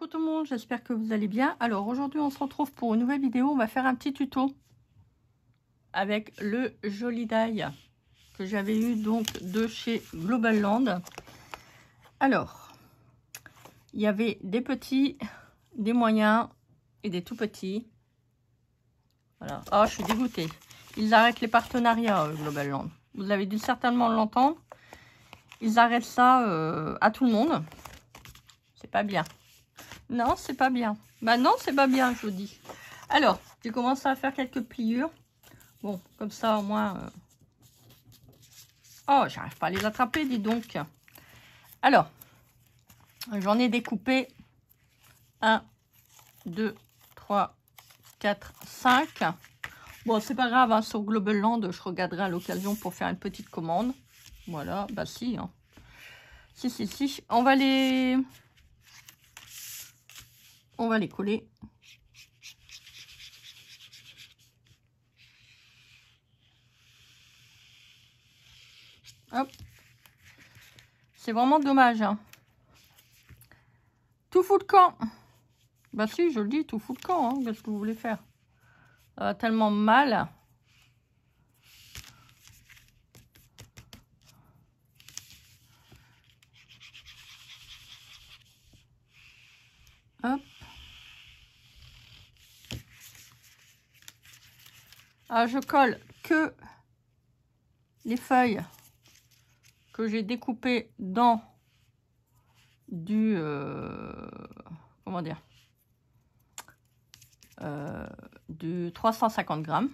Coucou tout le monde, j'espère que vous allez bien. Alors aujourd'hui on se retrouve pour une nouvelle vidéo. On va faire un petit tuto avec le joli die que j'avais eu donc de chez Global Land. Alors il y avait des petits, des moyens et des tout petits. Voilà. Oh, je suis dégoûtée. Ils arrêtent les partenariats Global Land. Vous avez dû certainement l'entendre. Ils arrêtent ça à tout le monde. C'est pas bien. Non, c'est pas bien. Bah non, c'est pas bien, je vous dis. Alors, j'ai commencé à faire quelques pliures. Bon, comme ça, au moins... Oh, j'arrive pas à les attraper, dis donc. Alors, j'en ai découpé 1, 2, 3, 4, 5. Bon, c'est pas grave, hein, sur Global Land, je regarderai à l'occasion pour faire une petite commande. Voilà, bah si. Hein. Si. On va les coller. Hop. C'est vraiment dommage. Hein. Tout fout le camp. Bah si, je le dis, tout fout le camp. Hein. Qu'est-ce que vous voulez faire? Ça va tellement mal. Hop. Alors, je colle que les feuilles que j'ai découpées dans du... comment dire, du 350 grammes.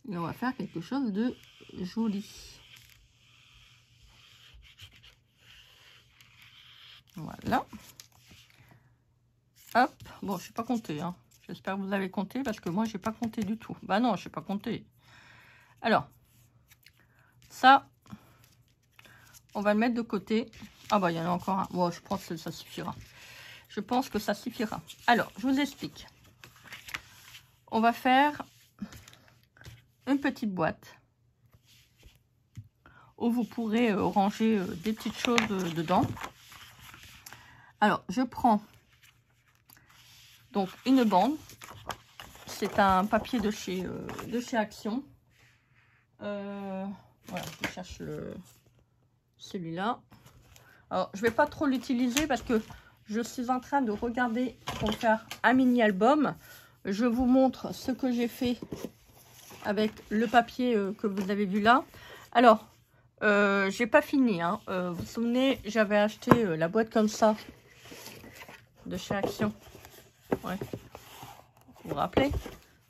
Et on va faire quelque chose de joli. Voilà. Hop. Bon, je sais pas compter. Hein. J'espère que vous avez compté parce que moi, j'ai pas compté du tout. Bah non, je sais pas compter. Alors, ça, on va le mettre de côté. Ah bah, il y en a encore un. Bon, je pense que ça suffira. Je pense que ça suffira. Alors, je vous explique. On va faire une petite boîte où vous pourrez ranger des petites choses dedans. Alors, je prends donc une bande. C'est un papier de chez Action. Voilà, je cherche celui-là. Alors, je vais pas trop l'utiliser parce que je suis en train de regarder pour faire un mini album. Je vous montre ce que j'ai fait avec le papier que vous avez vu là. Alors, j'ai pas fini. Hein. Vous vous souvenez, j'avais acheté la boîte comme ça de chez Action. Ouais. Vous vous rappelez?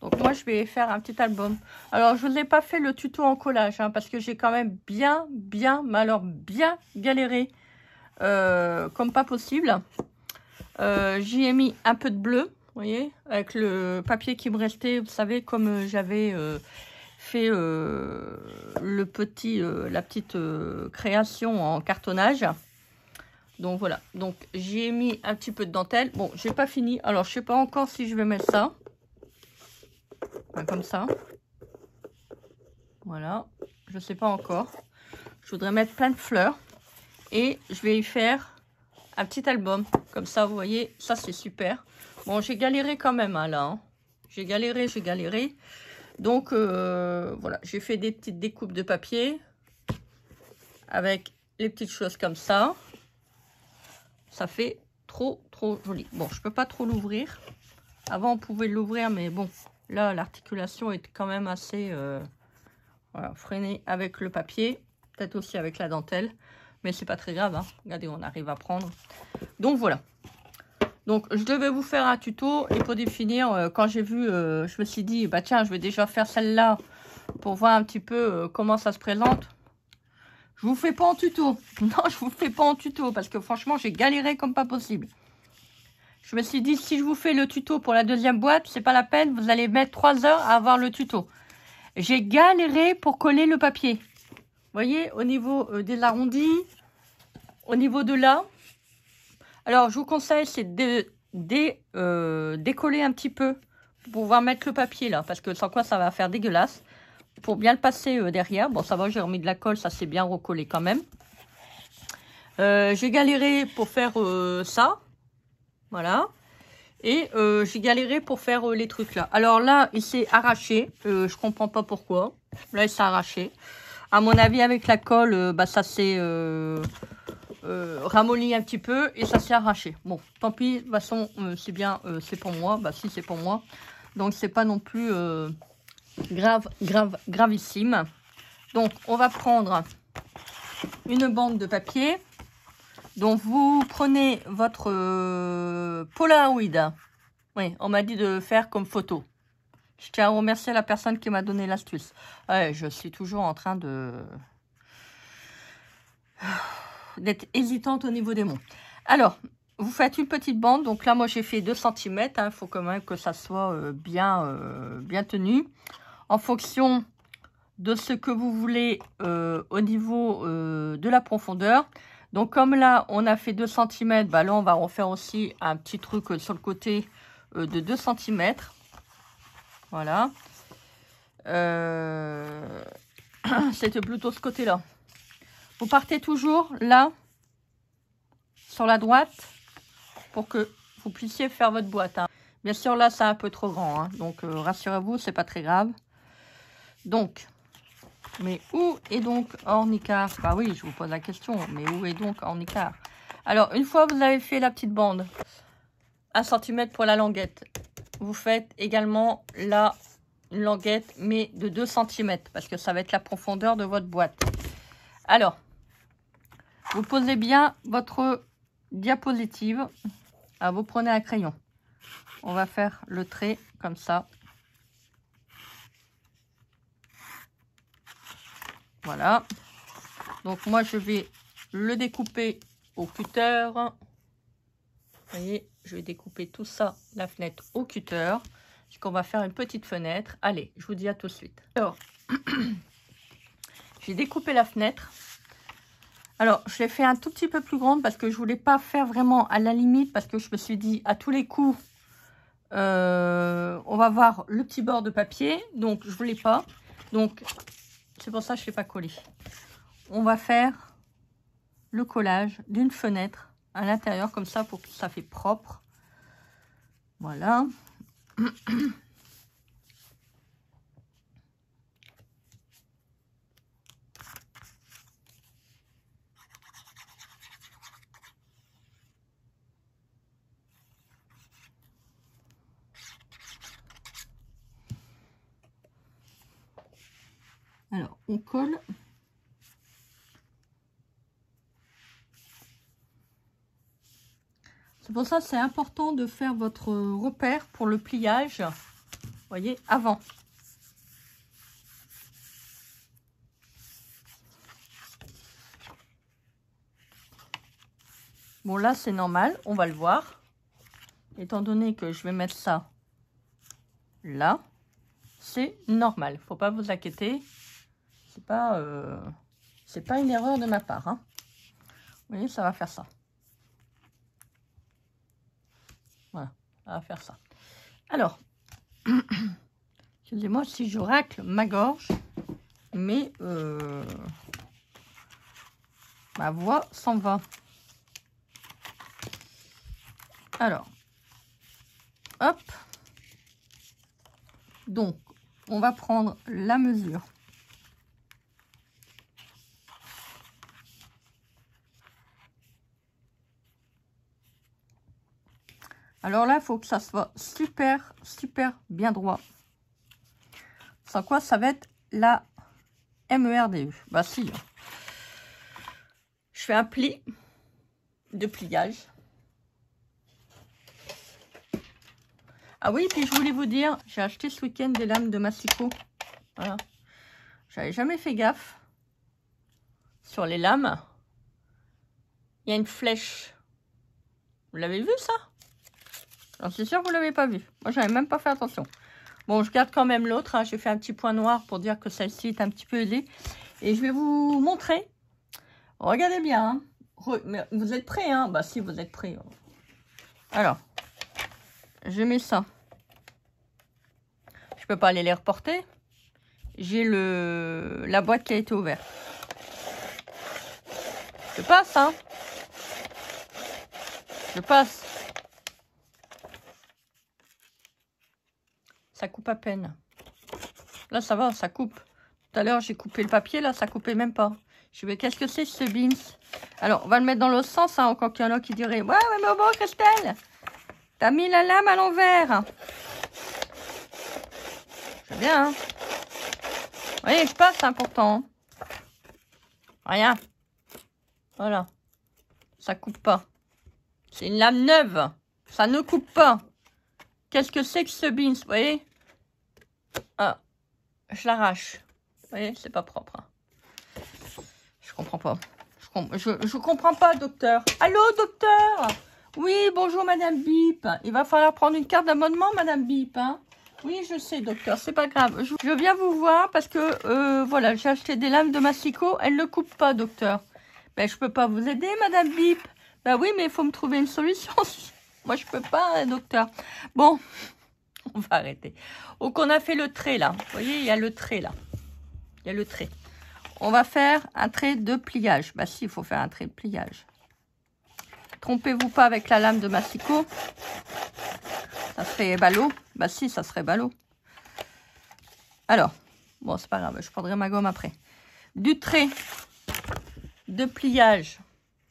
Donc moi, je vais faire un petit album. Alors, je ne vous ai pas fait le tuto en collage, hein, parce que j'ai quand même bien galéré, comme pas possible. J'y ai mis un peu de bleu, vous voyez, avec le papier qui me restait. Vous savez, comme j'avais fait la petite création en cartonnage. Donc voilà, donc j'ai mis un petit peu de dentelle. Bon, j'ai pas fini, alors je sais pas encore si je vais mettre ça. Comme ça. Voilà, je sais pas encore. Je voudrais mettre plein de fleurs. Et je vais y faire un petit album. Comme ça, vous voyez, ça c'est super. Bon, j'ai galéré quand même, hein, là. Hein. J'ai galéré. Donc, voilà, j'ai fait des petites découpes de papier. Avec les petites choses comme ça. Ça fait trop joli. Bon, je peux pas trop l'ouvrir. Avant, on pouvait l'ouvrir, mais bon, là, l'articulation est quand même assez voilà, freinée avec le papier. Peut-être aussi avec la dentelle. Mais c'est pas très grave. Hein. Regardez, on arrive à prendre. Donc, voilà. Donc, je devais vous faire un tuto. Et pour définir, quand j'ai vu, je me suis dit, bah tiens, je vais déjà faire celle-là pour voir un petit peu comment ça se présente. Je vous fais pas en tuto. Non, je vous fais pas en tuto parce que franchement, j'ai galéré comme pas possible. Je me suis dit, si je vous fais le tuto pour la deuxième boîte, c'est pas la peine. Vous allez mettre 3 heures à avoir le tuto. J'ai galéré pour coller le papier. Vous voyez, au niveau des arrondis, au niveau de là. Alors, je vous conseille, c'est de décoller un petit peu pour pouvoir mettre le papier là. Parce que sans quoi, ça va faire dégueulasse. Pour bien le passer derrière. Bon, ça va, j'ai remis de la colle, ça s'est bien recollé quand même. J'ai galéré pour faire ça. Voilà. Et j'ai galéré pour faire les trucs là. Alors là, il s'est arraché. Je comprends pas pourquoi. Là, il s'est arraché. À mon avis, avec la colle, bah, ça s'est ramolli un petit peu et ça s'est arraché. Bon, tant pis. De toute façon, c'est bien, c'est pour moi. Bah si, c'est pour moi. Donc, c'est pas non plus gravissime. Donc, on va prendre une bande de papier. Donc, vous prenez votre Polaroid. Oui, on m'a dit de faire comme photo. Je tiens à remercier la personne qui m'a donné l'astuce. Ouais, je suis toujours en train d'être hésitante au niveau des mots. Alors, vous faites une petite bande. Donc là, moi, j'ai fait 2 cm. Il faut quand même que ça soit bien tenu. En fonction de ce que vous voulez au niveau de la profondeur. Donc, comme là, on a fait 2 cm, bah là, on va refaire aussi un petit truc sur le côté de 2 cm. Voilà. C'était plutôt ce côté-là. Vous partez toujours là, sur la droite, pour que vous puissiez faire votre boîte. Hein. Bien sûr, là, c'est un peu trop grand. Hein. Donc, rassurez-vous, c'est pas très grave. Donc, mais où est donc Ornicart? Bah oui, je vous pose la question. Mais où est donc Ornicart? Alors, une fois que vous avez fait la petite bande, 1 cm pour la languette, vous faites également là une languette, mais de 2 cm, parce que ça va être la profondeur de votre boîte. Alors, vous posez bien votre diapositive. Alors, vous prenez un crayon. On va faire le trait comme ça. Voilà. Donc, moi, je vais le découper au cutter. Vous voyez, je vais découper tout ça, la fenêtre, au cutter. Parce qu'on va faire une petite fenêtre. Allez, je vous dis à tout de suite. Alors, j'ai découpé la fenêtre. Alors, je l'ai fait un tout petit peu plus grande parce que je voulais pas faire vraiment à la limite. Parce que je me suis dit, à tous les coups, on va voir le petit bord de papier. Donc, je voulais pas. Donc, c'est pour ça que je ne l'ai pas collé. On va faire le collage d'une fenêtre à l'intérieur, comme ça, pour que ça fait propre. Voilà. Alors, on colle. C'est pour ça que c'est important de faire votre repère pour le pliage. Vous voyez, avant. Bon, là, c'est normal. On va le voir. Étant donné que je vais mettre ça là, c'est normal. Il ne faut pas vous inquiéter. C'est pas une erreur de ma part. Hein. Vous voyez, ça va faire ça. Voilà, ça va faire ça. Alors, excusez-moi si je racle ma gorge, mais ma voix s'en va. Alors, hop. Donc, on va prendre la mesure. Alors là, il faut que ça soit super, super bien droit. Sans quoi, ça va être la MERDE. Bah si. Je fais un pli de pliage. Ah oui, puis je voulais vous dire, j'ai acheté ce week-end des lames de Massico. Voilà. J'avais jamais fait gaffe. Sur les lames, il y a une flèche. Vous l'avez vu ça? J'en suis sûre que vous ne l'avez pas vu. Moi, j'avais même pas fait attention. Bon, je garde quand même l'autre. Hein. J'ai fait un petit point noir pour dire que celle-ci est un petit peu ailée. Et je vais vous montrer. Regardez bien. Hein. Mais vous êtes prêts, hein? Bah si, vous êtes prêts. Alors, je mets ça. Je peux pas aller les reporter. J'ai la boîte qui a été ouverte. Je passe, hein? Je passe. Ça coupe à peine. Là, ça va, ça coupe. Tout à l'heure, j'ai coupé le papier. Là, ça coupait même pas. Je vais, qu'est-ce que c'est ce beans? Alors, on va le mettre dans l'autre sens. Hein, encore qu'il y en a qui diraient, ouais, mais bon, Christelle, t'as mis la lame à l'envers. C'est bien, hein? Vous voyez, je passe, hein, pourtant. Rien. Voilà. Ça coupe pas. C'est une lame neuve. Ça ne coupe pas. Qu'est-ce que c'est que ce beans? Vous voyez? Ah, je l'arrache. Vous voyez, c'est pas propre. Hein. Je comprends pas. Je comprends pas, docteur. Allô, docteur? Oui, bonjour, madame Bip. Il va falloir prendre une carte d'abonnement, madame Bip. Hein? Oui, je sais, docteur, c'est pas grave. Je viens vous voir parce que, voilà, j'ai acheté des lames de massicot. Elles ne coupent pas, docteur. Ben, je peux pas vous aider, madame Bip. Ben oui, mais il faut me trouver une solution. Moi, je peux pas, docteur. Bon, on va arrêter. Donc, on a fait le trait, là. Vous voyez, il y a le trait, là. Il y a le trait. On va faire un trait de pliage. Bah si, il faut faire un trait de pliage. Trompez-vous pas avec la lame de massicot. Ça serait ballot. Bah si, ça serait ballot. Alors, bon, c'est pas grave, je prendrai ma gomme après. Du trait de pliage.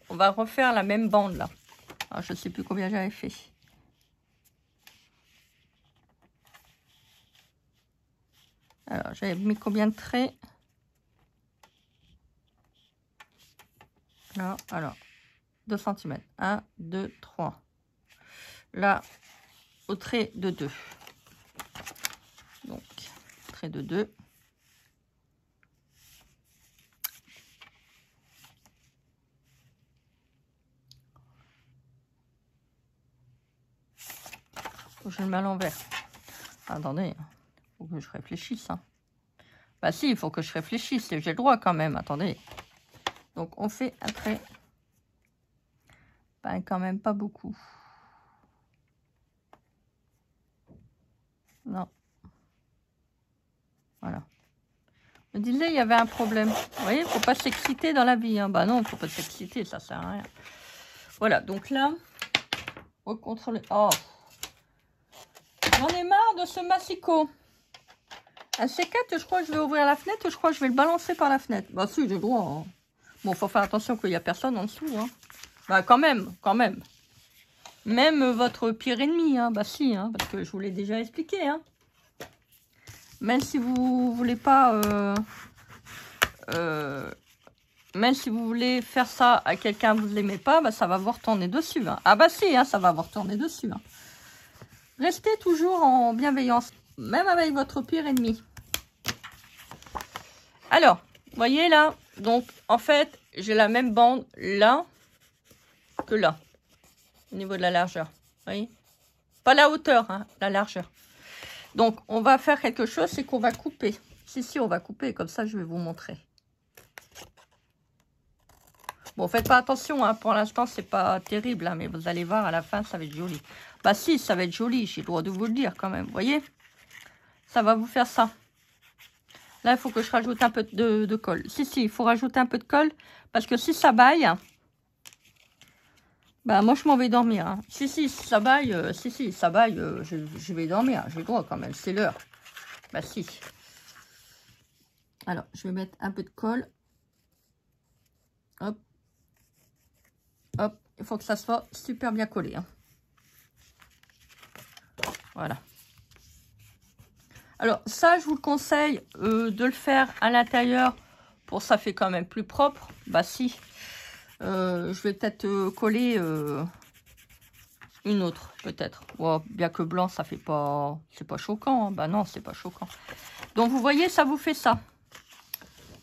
On va refaire la même bande, là. Alors, je sais plus combien j'avais fait. Alors, j'avais mis combien de traits? Là, alors, 2 cm. 1, 2, 3. Là, au trait de 2. Donc, trait de 2. Je le mets à l'envers. Attendez, il faut que je réfléchisse. Hein. Bah si, il faut que je réfléchisse. J'ai le droit quand même. Attendez. Donc, on fait un trait. Ben, quand même pas beaucoup. Non. Voilà. Je me disais, il y avait un problème. Vous voyez, il ne faut pas s'exciter dans la vie. Hein. Bah non, il ne faut pas s'exciter, ça sert à rien. Voilà, donc là, au contrôle. Oh, j'en ai marre de ce massicot. Un C4, je crois que je vais ouvrir la fenêtre, je crois que je vais le balancer par la fenêtre. Bah si, j'ai le droit. Hein. Bon, il faut faire attention qu'il n'y a personne en dessous. Hein. Bah quand même, quand même. Même votre pire ennemi, hein. Bah si, hein, parce que je vous l'ai déjà expliqué. Hein. Même si vous voulez pas... même si vous voulez faire ça à quelqu'un que vous ne l'aimez pas, bah, ça va vous retourner dessus. Hein. Ah bah si, hein, ça va vous retourner dessus. Hein. Restez toujours en bienveillance, même avec votre pire ennemi. Alors, vous voyez là, donc en fait, j'ai la même bande là que là, au niveau de la largeur. Vous voyez? Pas la hauteur, hein, la largeur. Donc, on va faire quelque chose, c'est qu'on va couper. Si, on va couper, comme ça, je vais vous montrer. Bon, faites pas attention, hein, pour l'instant, c'est pas terrible, hein, mais vous allez voir, à la fin, ça va être joli. Bah si, ça va être joli, j'ai le droit de vous le dire quand même, vous voyez? Ça va vous faire ça. Là, il faut que je rajoute un peu de colle. Si, il faut rajouter un peu de colle, parce que si ça baille, bah moi, je m'en vais dormir. Hein. Si, ça baille, ça baille, je vais dormir, j'ai le droit quand même, c'est l'heure. Bah si. Alors, je vais mettre un peu de colle. Hop. Hop, il faut que ça soit super bien collé. Hein. Voilà. Alors, ça, je vous le conseille de le faire à l'intérieur. Pour ça fait quand même plus propre. Bah si. Je vais peut-être coller une autre, peut-être. Oh, bien que blanc, ça fait pas... C'est pas choquant. Hein. Bah non, c'est pas choquant. Donc, vous voyez, ça vous fait ça.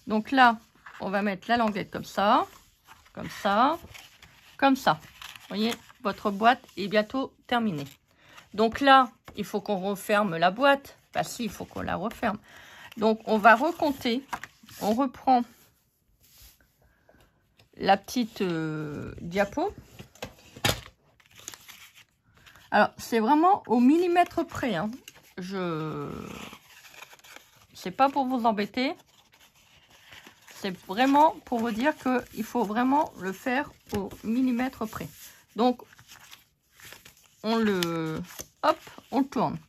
Donc là, on va mettre la languette comme ça. Comme ça. Comme ça. Vous voyez, votre boîte est bientôt terminée. Donc là, il faut qu'on referme la boîte. Bah si, il faut qu'on la referme. Donc, on va recompter. On reprend la petite diapo. Alors, c'est vraiment au millimètre près. Hein. C'est pas pour vous embêter. C'est vraiment pour vous dire qu'il faut vraiment le faire au millimètre près. Donc, on le... Hop, on le tourne.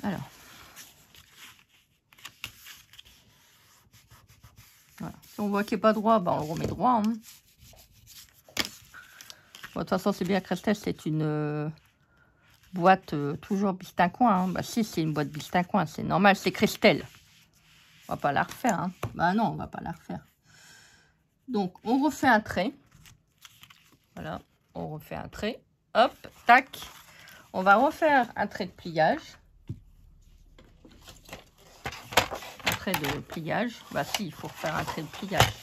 Alors. Voilà. Si on voit qu'il n'est pas droit, ben on le remet droit. Hein. Bon, de toute façon, c'est bien que Restel, c'est une boîte toujours Bistincoin. Hein. Bah si, c'est une boîte Bistincoin, c'est normal, c'est Cristel. On va pas la refaire. Hein. Bah non, on va pas la refaire. Donc, on refait un trait. Voilà, on refait un trait. Hop, tac. On va refaire un trait de pliage. Un trait de pliage. Bah si, il faut refaire un trait de pliage.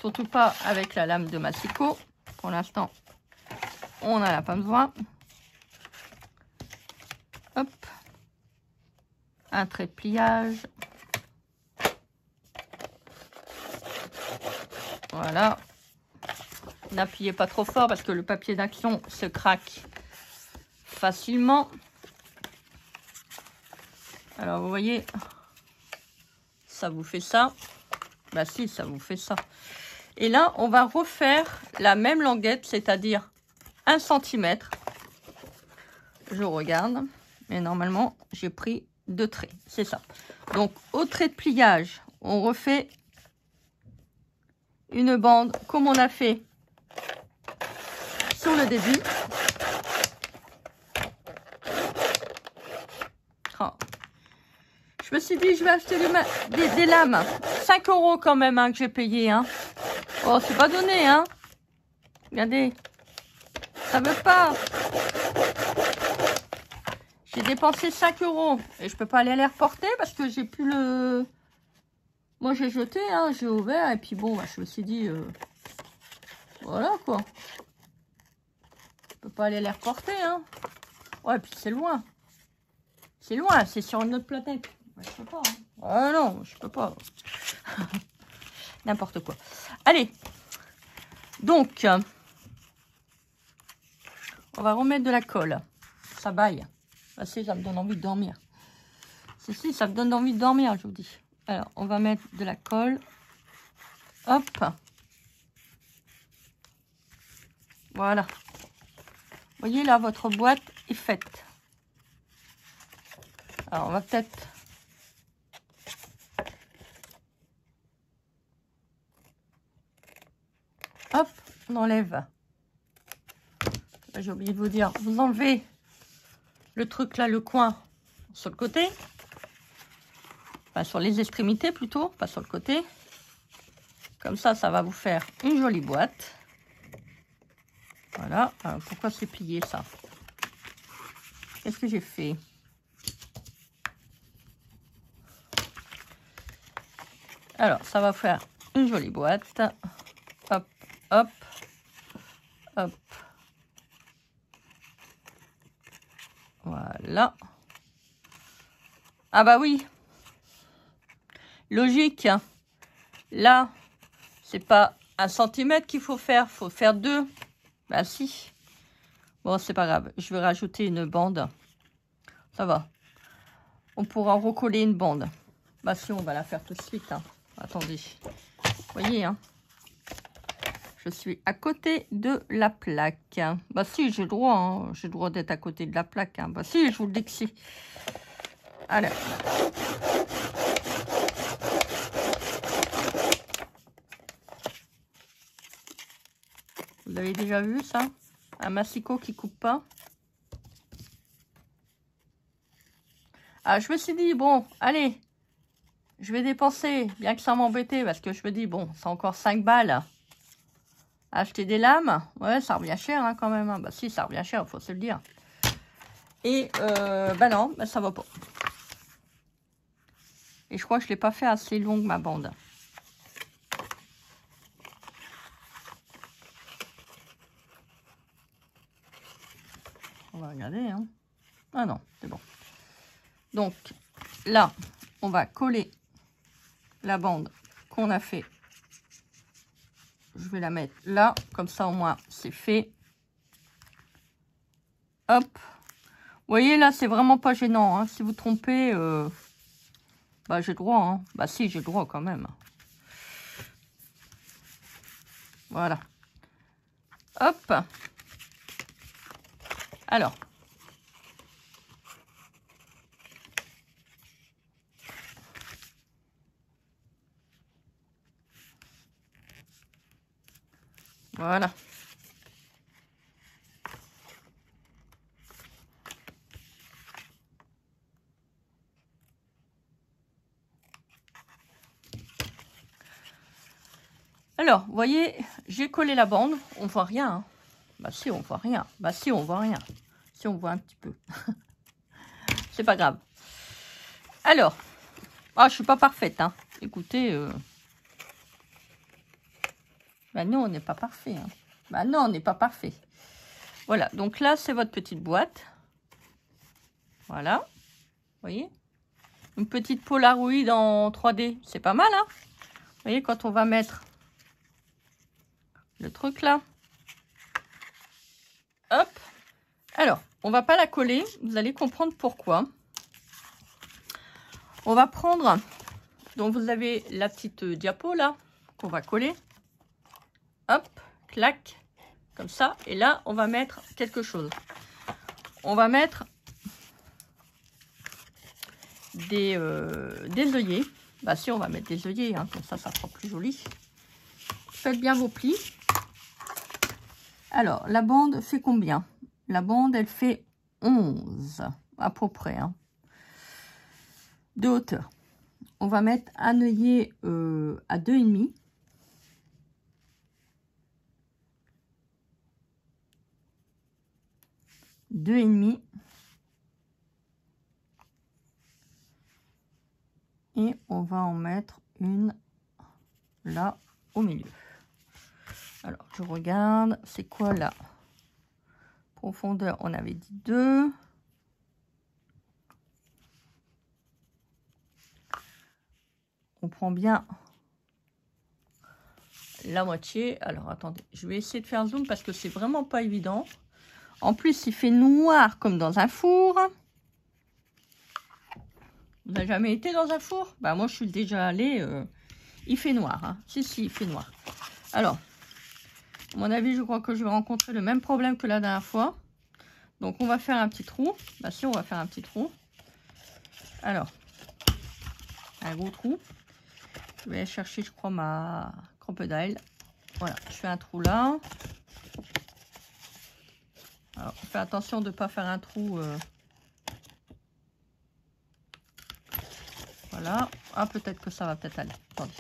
Surtout pas avec la lame de massicot. Pour l'instant, on n'en a pas besoin. Hop. Un trait de pliage. Voilà. N'appuyez pas trop fort parce que le papier d'action se craque facilement. Alors, vous voyez, ça vous fait ça. Bah si, ça vous fait ça. Et là, on va refaire la même languette, c'est-à-dire 1 cm. Je regarde. Mais normalement, j'ai pris 2 traits. C'est ça. Donc, au trait de pliage, on refait une bande comme on a fait sur le début. Oh. Je me suis dit, je vais acheter des lames. 5 € quand même hein, que j'ai payé. Hein. Oh, c'est pas donné. Hein. Regardez. Ça veut pas. J'ai dépensé 5 € et je peux pas aller les reporter parce que j'ai plus le... Moi, j'ai jeté, hein, j'ai ouvert et puis bon, bah, je me suis dit... Voilà, quoi. Je peux pas aller les reporter, hein. Ouais, puis c'est loin. C'est loin, c'est sur une autre planète. Ouais, je peux pas. Hein. Ah non, je peux pas. N'importe quoi. Allez. Donc, on va remettre de la colle. Ça baille. Ah, si, ça me donne envie de dormir. Si, ça me donne envie de dormir, je vous dis. Alors, on va mettre de la colle. Hop. Voilà. Vous voyez, là, votre boîte est faite. Alors, on va peut-être... Hop, on enlève. J'ai oublié de vous dire, vous enlevez le truc là, le coin, sur le côté. Enfin, sur les extrémités plutôt, pas sur le côté. Comme ça, ça va vous faire une jolie boîte. Voilà. Alors, pourquoi c'est plié ça? Qu'est-ce que j'ai fait? Alors, ça va faire une jolie boîte. Hop, hop, hop. Voilà. Ah bah oui. Logique. Là, c'est pas 1 cm qu'il faut faire 2. Bah si. Bon, c'est pas grave. Je vais rajouter une bande. Ça va. On pourra recoller une bande. Bah si, on va la faire tout de suite. Hein. Attendez. Vous voyez, hein. Je suis à côté de la plaque. Bah si, j'ai le droit. Hein. J'ai le droit d'être à côté de la plaque. Hein. Bah si, je vous le dis que si. Alors. Vous avez déjà vu ça? Un massicot qui coupe pas. Ah, je me suis dit, bon, allez. Je vais dépenser, bien que ça m'embêtait, parce que je me dis, bon, c'est encore 5 balles. Acheter des lames, ouais, ça revient cher hein, quand même. Hein. Bah si, ça revient cher, il faut se le dire. Et, bah non, bah, ça va pas. Et je crois que je l'ai pas fait assez longue, ma bande. On va regarder, hein. Ah non, c'est bon. Donc, là, on va coller la bande qu'on a fait. Je vais la mettre là, comme ça au moins c'est fait. Hop. Vous voyez là, c'est vraiment pas gênant. Hein. Si vous trompez, bah j'ai le droit. Hein. Bah si, j'ai le droit quand même. Voilà. Hop. Alors. Voilà. Alors, vous voyez, j'ai collé la bande. On voit rien. Hein. Bah si, on voit rien. Bah si, on voit rien. Si, on voit un petit peu. C'est pas grave. Alors, ah, je suis pas parfaite. Hein. Écoutez, bah non, on n'est pas parfait. Hein. Bah non, on n'est pas parfait. Voilà, donc là, c'est votre petite boîte. Voilà. Vous voyez? Une petite Polaroid en 3D. C'est pas mal, hein? Vous voyez, quand on va mettre le truc là. Hop. Alors, on va pas la coller. Vous allez comprendre pourquoi. On va prendre... Donc, vous avez la petite diapo là, qu'on va coller. Hop, clac, comme ça. Et là, on va mettre quelque chose. On va mettre des œillets. Bah si, on va mettre des œillets, hein, comme ça sera plus joli. Faites bien vos plis. Alors, la bande fait combien? La bande, elle fait 11, à peu près, hein, de hauteur. On va mettre un œillet à 2,5. Et on va en mettre une là au milieu. Alors, je regarde, c'est quoi là? Profondeur, on avait dit 2. On prend bien la moitié. Alors, attendez, je vais essayer de faire zoom parce que c'est vraiment pas évident. En plus, il fait noir comme dans un four. Vous n'avez jamais été dans un four? Bah, moi, je suis déjà allée. Il fait noir. Hein. Si, il fait noir. Alors, à mon avis, je crois que je vais rencontrer le même problème que la dernière fois. Donc, on va faire un petit trou. Bah, si, on va faire un petit trou. Alors, un gros trou. Je vais aller chercher, je crois, ma crocodile. Voilà, je fais un trou là. Alors, on fait attention de ne pas faire un trou. Voilà. Ah, peut-être que ça va peut-être aller. Attendez.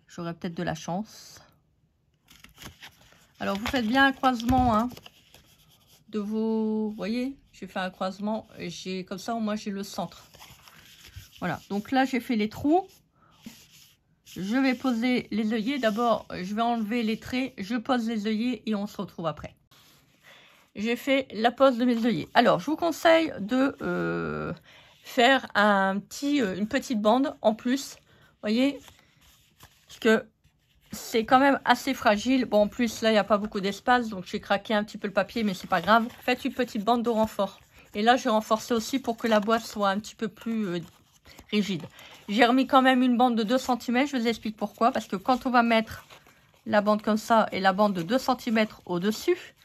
J'aurai peut-être de la chance. Alors, vous faites bien un croisement, hein, de vos... Vous voyez, j'ai fait un croisement. J'ai comme ça, moi, j'ai le centre. Voilà. Donc là, j'ai fait les trous. Je vais poser les œillets. D'abord, je vais enlever les traits. Je pose les œillets et on se retrouve après. J'ai fait la pose de mes œillets. Alors, je vous conseille de faire une petite bande en plus. Vous voyez, parce que c'est quand même assez fragile. Bon, en plus, là, il n'y a pas beaucoup d'espace. Donc, j'ai craqué un petit peu le papier, mais c'est pas grave. Faites une petite bande de renfort. Et là, je vais renforcer aussi pour que la boîte soit un petit peu plus rigide. J'ai remis quand même une bande de 2 cm. Je vous explique pourquoi. Parce que quand on va mettre la bande comme ça et la bande de 2 cm au-dessus,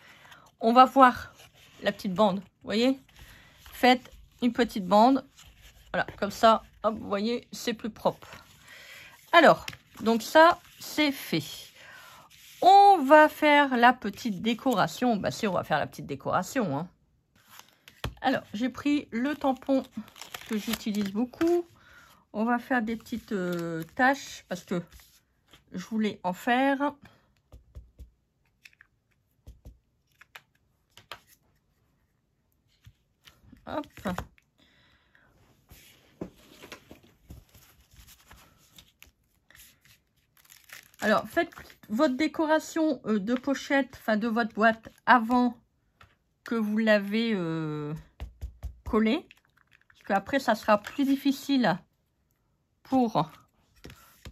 on va voir la petite bande. Vous voyez? Faites une petite bande. Voilà, comme ça, hop, vous voyez, c'est plus propre. Alors, donc ça, c'est fait. On va faire la petite décoration. Bah si, on va faire la petite décoration. Hein. Alors, j'ai pris le tampon que j'utilise beaucoup. On va faire des petites taches parce que je voulais en faire. Hop. Alors, faites votre décoration de pochette, enfin de votre boîte, avant que vous l'avez collé. Parce qu'après, ça sera plus difficile pour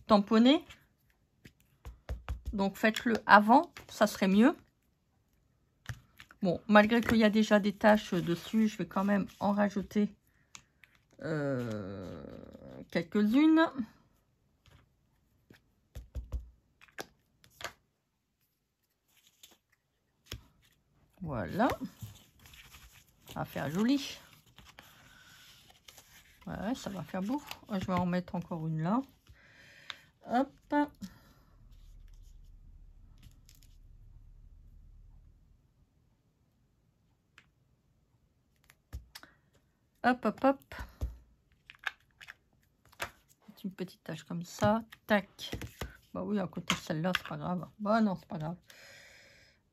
tamponner. Donc, faites-le avant, ça serait mieux. Bon, malgré qu'il y a déjà des taches dessus, je vais quand même en rajouter quelques-unes. Voilà. Ça va faire joli. Ouais, ça va faire beau. Je vais en mettre encore une là. Hop. Hop, hop, hop. Une petite tache comme ça. Tac. Bah oui, à côté de celle-là, c'est pas grave. Bah non, c'est pas grave.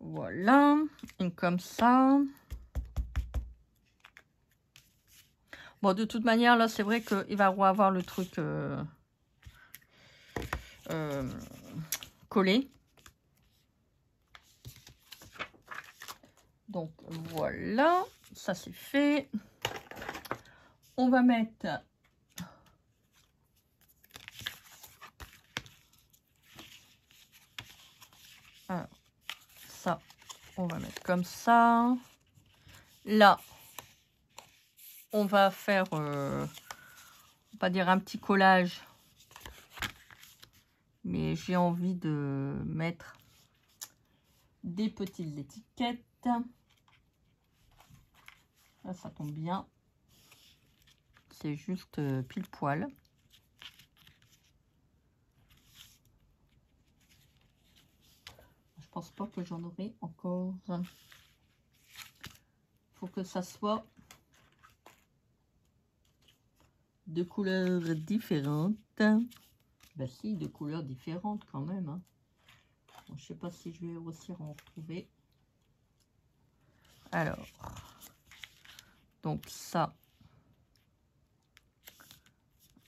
Voilà. Une comme ça. Bon, de toute manière, là, c'est vrai qu'il va avoir le truc collé. Donc, voilà. Ça, c'est fait. On va mettre... Alors, ça, on va mettre comme ça. Là, on va faire, on va dire un petit collage. Mais j'ai envie de mettre des petites étiquettes. Là, ça tombe bien. C'est juste pile poil. Je pense pas que j'en aurai encore. Faut que ça soit de couleurs différentes. Ben si, de couleurs différentes quand même. Hein. Bon, je sais pas si je vais réussir à en retrouver. Alors, donc ça,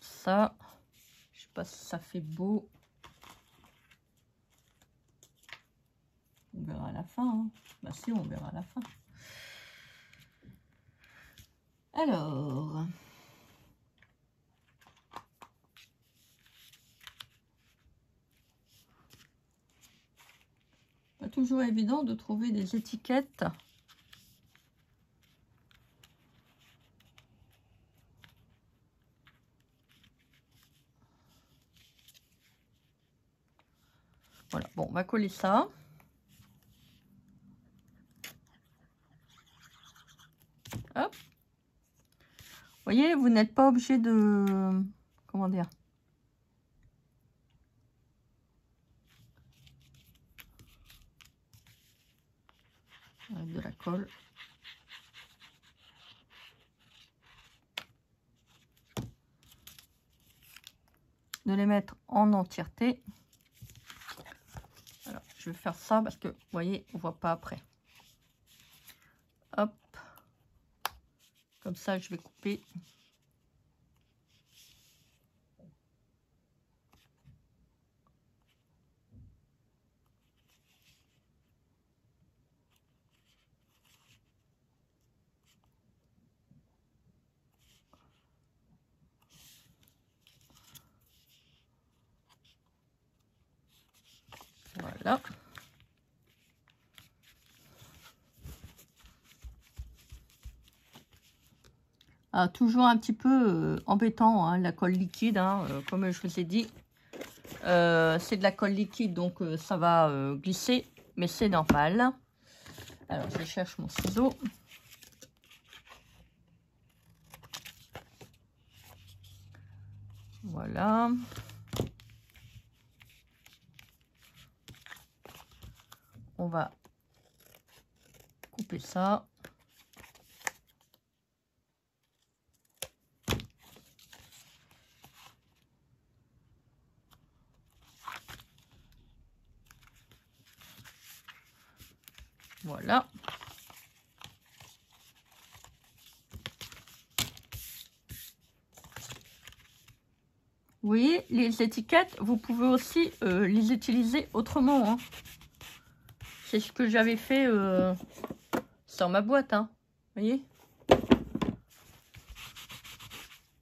je sais pas si ça fait beau. On verra à la fin. Hein. Bah si, on verra à la fin. Alors, pas toujours évident de trouver des étiquettes. Voilà, bon, on va coller ça. Hop. Vous voyez, vous n'êtes pas obligé de... Comment dire? Avec de la colle. De les mettre en entièreté. Alors, je vais faire ça parce que, vous voyez, on voit pas après. Hop. Comme ça, je vais couper. Voilà. Ah, toujours un petit peu embêtant, hein, la colle liquide, hein, comme je vous ai dit. C'est de la colle liquide, donc ça va glisser, mais c'est normal. Alors, je cherche mon ciseau. Voilà. On va couper ça. Voilà. Oui, les étiquettes, vous pouvez aussi les utiliser autrement. Hein. C'est ce que j'avais fait sur ma boîte. Hein. Vous voyez?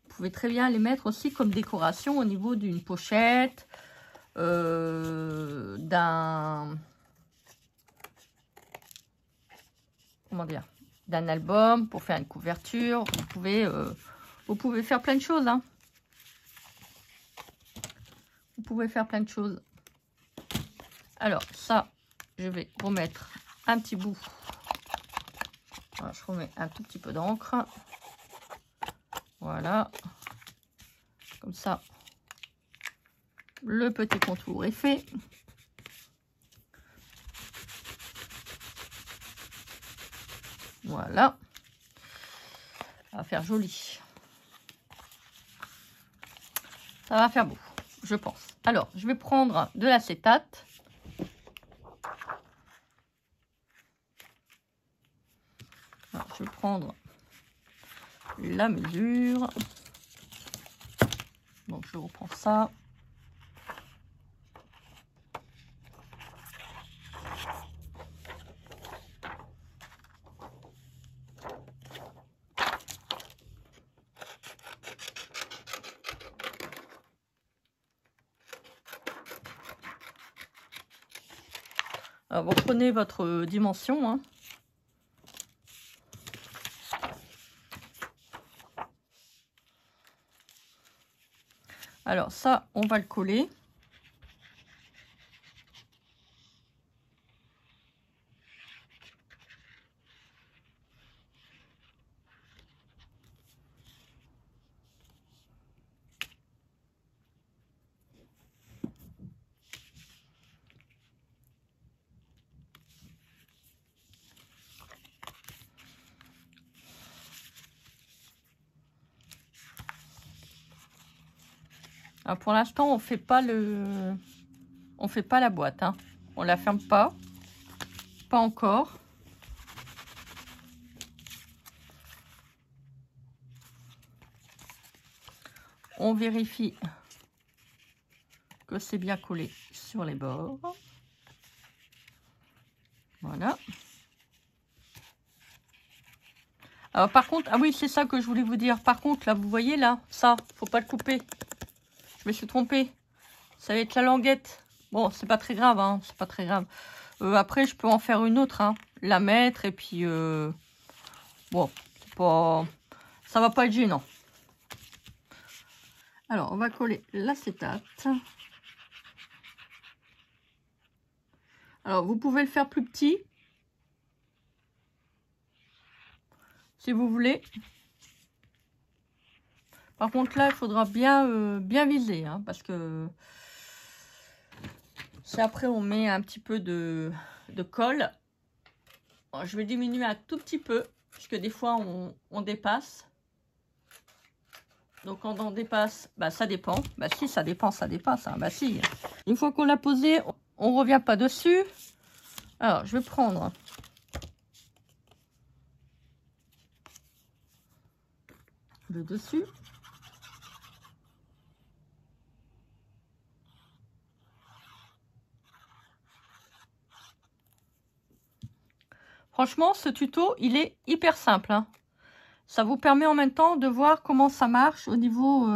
Vous pouvez très bien les mettre aussi comme décoration au niveau d'une pochette, d'un... Comment dire? D'un album pour faire une couverture. Vous pouvez faire plein de choses. Hein. Vous pouvez faire plein de choses. Alors, ça, je vais remettre un petit bout Voilà, je remets un tout petit peu d'encre. Voilà. Comme ça, le petit contour est fait. Voilà. Ça va faire joli. Ça va faire beau, je pense. Alors, je vais prendre de l'acétate. Alors, je vais prendre la mesure. Donc, je reprends ça. Alors, vous prenez votre dimension, hein. Alors ça, on va le coller. Alors pour l'instant, on fait pas la boîte, hein. On la ferme pas encore. On vérifie que c'est bien collé sur les bords. Voilà. Alors par contre, ah oui, c'est ça que je voulais vous dire. Par contre, là, vous voyez là, ça, faut pas le couper. Je me suis trompée. Ça va être la languette. Bon, c'est pas très grave, hein. C'est pas très grave. Après, je peux en faire une autre, hein. La mettre et puis bon, c'est pas, ça va pas être gênant. Alors, on va coller l'acétate. Alors, vous pouvez le faire plus petit, si vous voulez. Par contre, là, il faudra bien viser, hein, parce que si après, on met un petit peu de colle. Alors, je vais diminuer un tout petit peu, puisque des fois, on dépasse. Donc, quand on dépasse, bah, ça dépend. Bah, si, ça dépend, ça dépasse. Hein. Bah, si. Une fois qu'on l'a posé, on ne revient pas dessus. Alors, je vais prendre le dessus. Franchement, ce tuto, il est hyper simple, hein. Ça vous permet en même temps de voir comment ça marche au niveau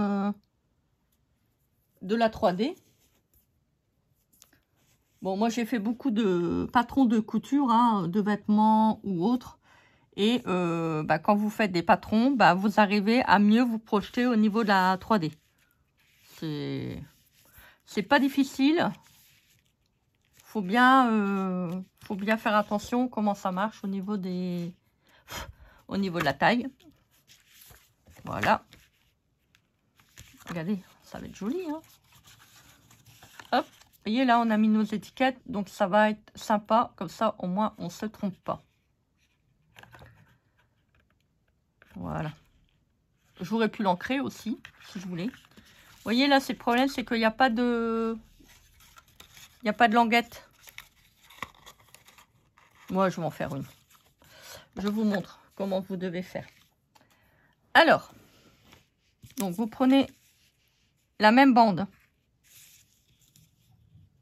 de la 3D. Bon, moi, j'ai fait beaucoup de patrons de couture, hein, de vêtements ou autres. Et bah, quand vous faites des patrons, bah, vous arrivez à mieux vous projeter au niveau de la 3D. C'est pas difficile. Faut bien faire attention comment ça marche au niveau de la taille. Voilà. Regardez, ça va être joli, hein. Hop. Vous voyez, là, on a mis nos étiquettes. Donc, ça va être sympa. Comme ça, au moins, on ne se trompe pas. Voilà. J'aurais pu l'ancrer aussi, si je voulais. Vous voyez, là, c'est le problème, c'est qu'il n'y a pas de... Il n'y a pas de languette. Moi, je vais en faire une. Je vous montre comment vous devez faire. Alors, donc, vous prenez la même bande.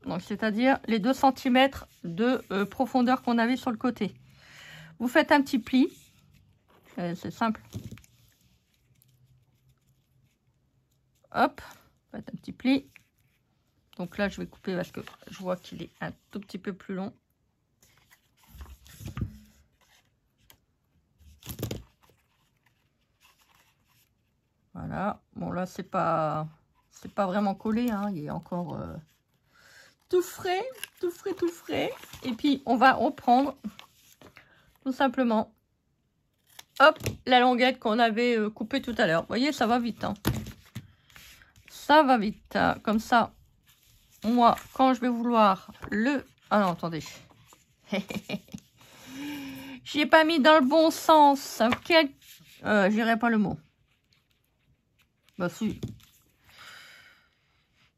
Donc, c'est-à-dire les 2 cm de profondeur qu'on avait sur le côté. Vous faites un petit pli. C'est simple. Hop, faites un petit pli. Donc là, je vais couper parce que je vois qu'il est un tout petit peu plus long. Voilà. Bon, là, c'est pas vraiment collé, hein. Il est encore tout frais, tout frais, tout frais. Et puis, on va reprendre tout simplement hop, la languette qu'on avait coupée tout à l'heure. Vous voyez, ça va vite. Hein. Ça va vite. Hein. Comme ça, moi, quand je vais vouloir le... Ah non, attendez. J'ai pas mis dans le bon sens. Quel... je dirais pas le mot. Bah si.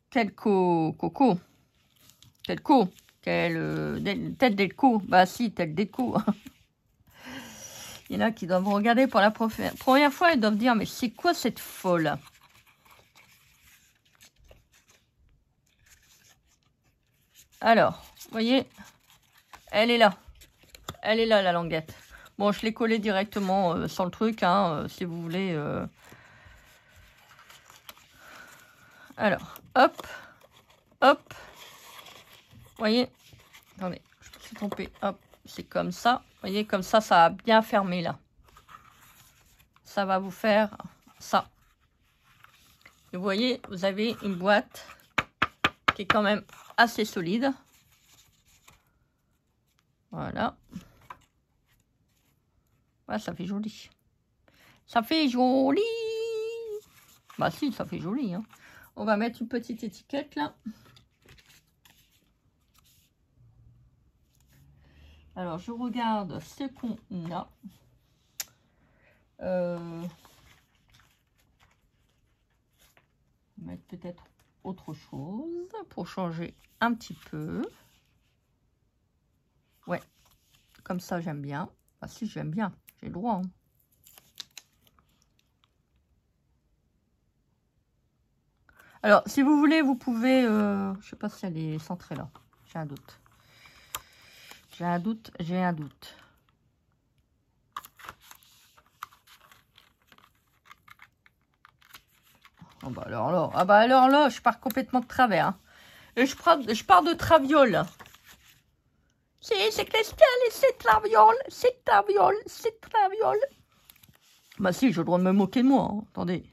Quel coco. Quel co. Quelle tête d'écho. Bah si, tête d'écho. Il y en a qui doivent regarder pour la première fois et doivent dire, mais c'est quoi cette folle? Alors, vous voyez, elle est là. Elle est là, la languette. Bon, je l'ai collée directement sur le truc, hein, si vous voulez. Alors, hop, hop. Vous voyez, attendez, je me suis trompée. Hop, c'est comme ça. Vous voyez, comme ça, ça a bien fermé, là. Ça va vous faire ça. Et vous voyez, vous avez une boîte qui est quand même assez solide. Voilà. Ouais, ça fait joli. Ça fait joli. Bah si, ça fait joli. Hein. On va mettre une petite étiquette là. Alors, je regarde ce qu'on a. Mettre peut-être autre chose pour changer un petit peu. Ouais, comme ça j'aime bien. Ah si, j'aime bien, j'ai le droit. Hein. Alors, si vous voulez, vous pouvez... je sais pas si elle est centrée là. J'ai un doute. J'ai un doute, j'ai un doute. Oh bah alors là, je pars complètement de travers. Hein. Et je pars de traviole. C'est Christelle et c'est traviole, c'est traviole, c'est traviole. Bah si, j'ai le droit de me moquer de moi. Hein. Attendez.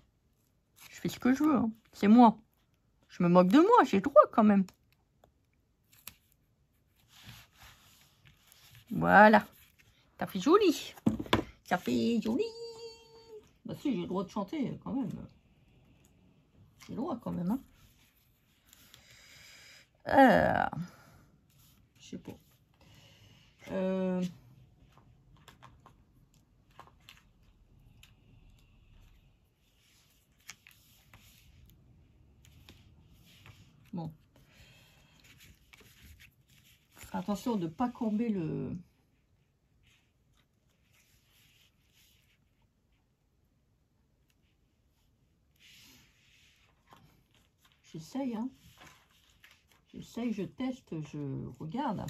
Je fais ce que je veux. Hein. C'est moi. Je me moque de moi, j'ai le droit quand même. Voilà. Ça fait joli. Ça fait joli. Bah si, j'ai le droit de chanter quand même. J'ai le droit quand même. Hein. Je sais pas. Bon. Attention de ne pas courber le... J'essaye, hein. J'essaye, je teste, je regarde.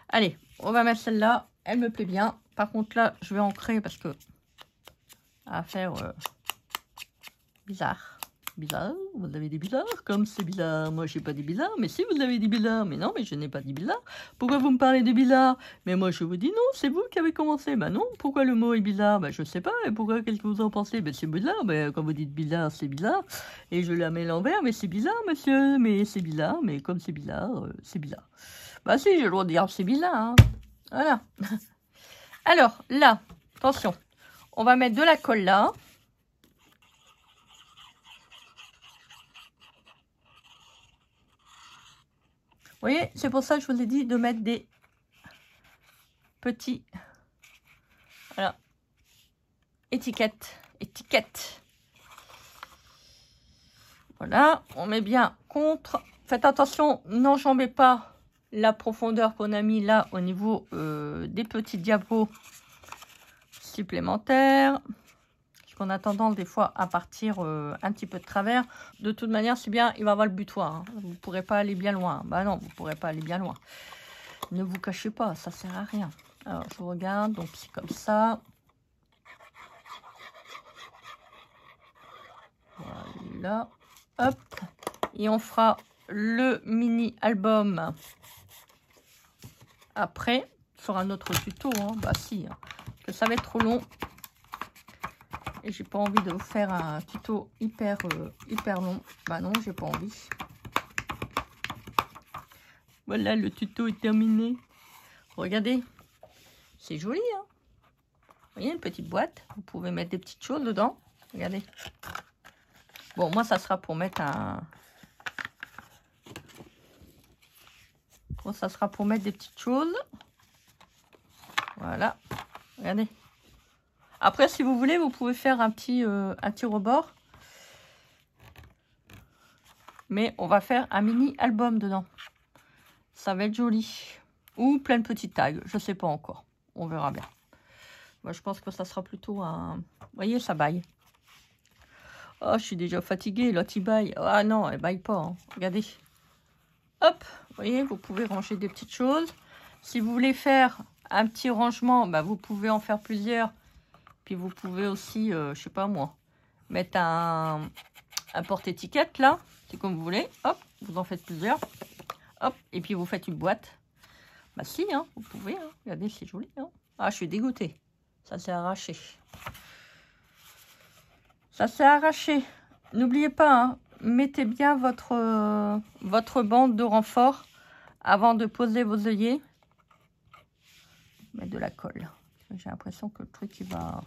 Allez, on va mettre celle-là. Elle me plaît bien. Par contre, là, je vais ancrer parce que... à faire bizarre. Bizarre, vous avez des bizarres, comme c'est bizarre. Moi, j'ai pas des bizarres, mais si vous avez des bizarres. Mais non, mais je n'ai pas des bizarres. Pourquoi vous me parlez de bizarre? Mais moi, je vous dis non, c'est vous qui avez commencé. Bah non, pourquoi le mot est bizarre? Bah je sais pas. Et pourquoi, qu'est-ce que vous en pensez? Bah c'est bizarre. Bah quand vous dites bizarre, c'est bizarre. Et je la mets l'envers, mais c'est bizarre, monsieur. Mais c'est bizarre, mais comme c'est bizarre, c'est bizarre. Bah si, j'ai le droit de dire c'est bizarre. Hein. Voilà. Alors, là, attention. On va mettre de la colle là. Vous voyez, c'est pour ça que je vous ai dit de mettre des petits, voilà, étiquettes. Voilà, on met bien contre. Faites attention, n'enjambez pas la profondeur qu'on a mis là au niveau des petits diapos supplémentaires. Qu'on a tendance des fois à partir un petit peu de travers. De toute manière, c'est bien, il va avoir le butoir. Hein. Vous ne pourrez pas aller bien loin. Bah non, vous ne pourrez pas aller bien loin. Ne vous cachez pas, ça sert à rien. Alors, je regarde, donc c'est comme ça. Voilà, hop. Et on fera le mini-album après, sur un autre tuto. Hein. Bah si, hein. Que ça va être trop long. Et j'ai pas envie de vous faire un tuto hyper long. Bah non, j'ai pas envie. Voilà, le tuto est terminé. Regardez. C'est joli, hein. Vous voyez, une petite boîte. Vous pouvez mettre des petites choses dedans. Regardez. Bon, moi, ça sera pour mettre un... Bon, ça sera pour mettre des petites choses. Voilà. Regardez. Après, si vous voulez, vous pouvez faire un petit rebord. Mais on va faire un mini album dedans. Ça va être joli. Ou plein de petits tags. Je ne sais pas encore. On verra bien. Moi, je pense que ça sera plutôt un... Vous voyez, ça baille. Oh, je suis déjà fatiguée. L'autre, il baille. Ah non, elle baille pas. Hein. Regardez. Hop. Vous voyez, vous pouvez ranger des petites choses. Si vous voulez faire un petit rangement, bah, vous pouvez en faire plusieurs. Puis vous pouvez aussi, je sais pas moi, mettre un porte-étiquette là. C'est comme vous voulez. Hop, vous en faites plusieurs. Hop, et puis vous faites une boîte. Bah si, hein, vous pouvez. Hein. Regardez, c'est joli. Hein. Ah, je suis dégoûtée. Ça s'est arraché. Ça s'est arraché. N'oubliez pas, hein, mettez bien votre bande de renfort avant de poser vos œillets. Mettre de la colle. J'ai l'impression que le truc, il va...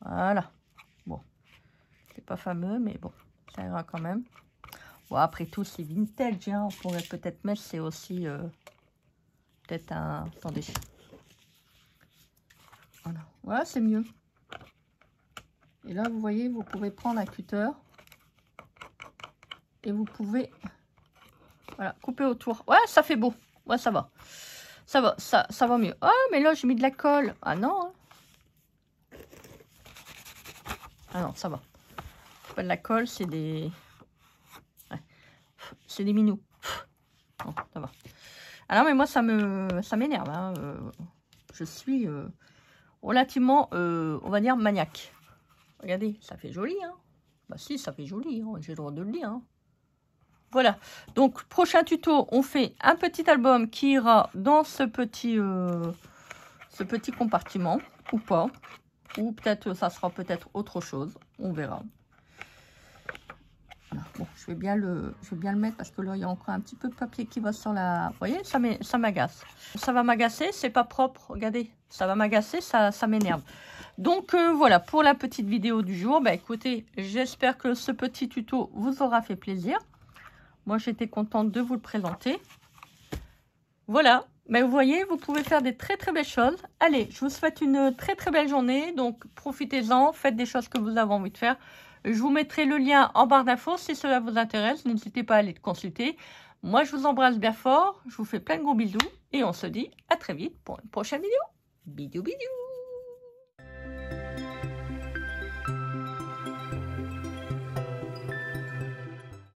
Voilà. Bon. C'est pas fameux, mais bon. Ça ira quand même. Bon, après tout, c'est vintage. Hein. On pourrait peut-être mettre, c'est aussi... peut-être un... Attendez. Voilà. Voilà, c'est mieux. Et là, vous voyez, vous pouvez prendre un cutter. Et vous pouvez... Voilà, couper autour. Ouais, ça fait beau. Ouais, ça va. Ça va, ça va mieux. Ah, mais là, j'ai mis de la colle. Ah non. Hein. Ah non, ça va. C'est pas de la colle, c'est des... Ouais. C'est des minous. Bon, ça va. Ah non, mais moi, ça m'énerve. Hein. Je suis relativement, on va dire, maniaque. Regardez, ça fait joli. Hein. Bah si, ça fait joli. Hein. J'ai le droit de le dire. Hein. Voilà, donc prochain tuto, on fait un petit album qui ira dans ce petit compartiment, ou pas. Ou peut-être, ça sera peut-être autre chose, on verra. Voilà. Bon, je vais bien le mettre parce que là, il y a encore un petit peu de papier qui va sur la... Vous voyez, ça m'agace. Ça va m'agacer, c'est pas propre, regardez. Ça va m'agacer, ça m'énerve. Donc voilà, pour la petite vidéo du jour, bah écoutez, j'espère que ce petit tuto vous aura fait plaisir. Moi, j'étais contente de vous le présenter. Voilà. Mais vous voyez, vous pouvez faire des très, très belles choses. Allez, je vous souhaite une très, très belle journée. Donc, profitez-en. Faites des choses que vous avez envie de faire. Je vous mettrai le lien en barre d'infos si cela vous intéresse. N'hésitez pas à aller le consulter. Moi, je vous embrasse bien fort. Je vous fais plein de gros bisous. Et on se dit à très vite pour une prochaine vidéo. Bisous, bisous.